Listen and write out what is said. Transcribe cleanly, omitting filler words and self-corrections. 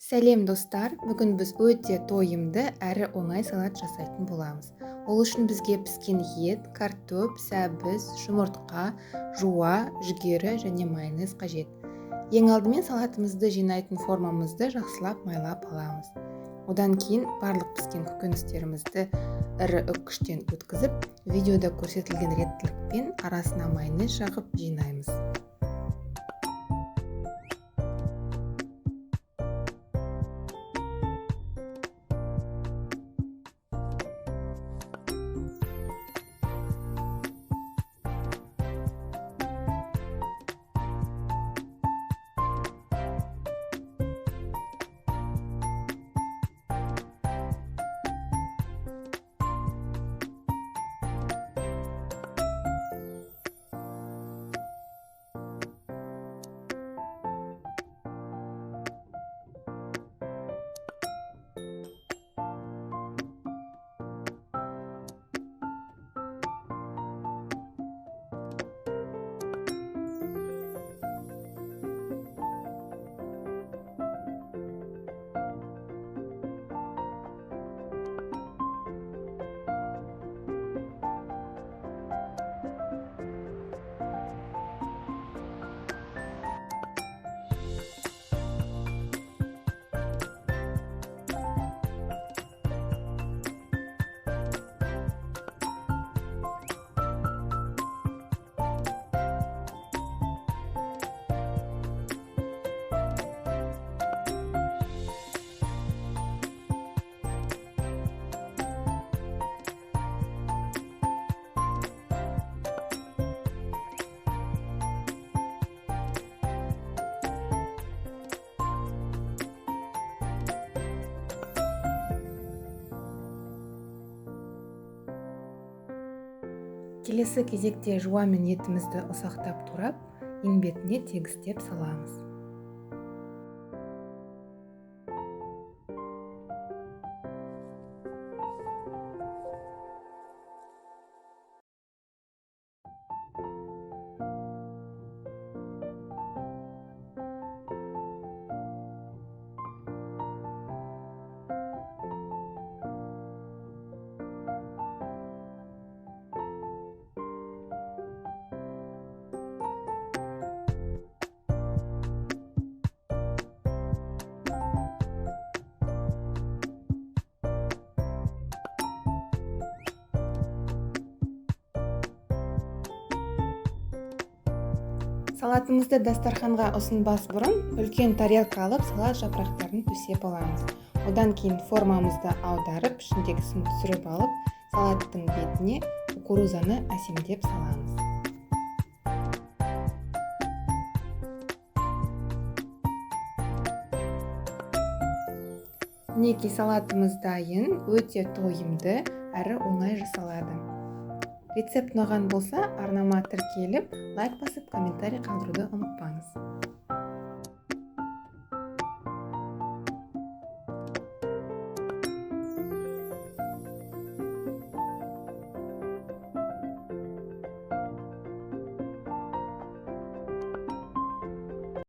Сәлем достар, бүгін біз өте тойымды әрі оңай салат жасайтын боламыз. Ол үшін бізге піскен ет, картоп, сәбіз, жұмыртқа, жуа, жүгері және майонез қажет. Ең алдымен салатымызды жинайтын формамызды жақсылап майлап аламыз. Одан кейін барлық піскен көкөністерімізді ірі үккіштен өткізіп, видеода көрсетілген реттілікпен арасына майонез жағып жинаймыз. Келесі кезекте жуа мен етімізді ұсақтап турап, ең бетіне тегістеп саламыз. Салатымызды дастарханға ұсынбас бұрын үлкен тарелка алып салат жапырақтарын төсеп аламыз. Одан кейін формамызды аударып, ішіндегісін түсіріп алып, салаттың бетіне кукурузаны әсемдеп саламыз. Мінекей салатымыз дайын, өте тойымды әрі оңай жасалады. Рецепт ұнаған болса, арнама тіркеліп, лайк басып, комментарий қалдыруды ұмытпаңыз.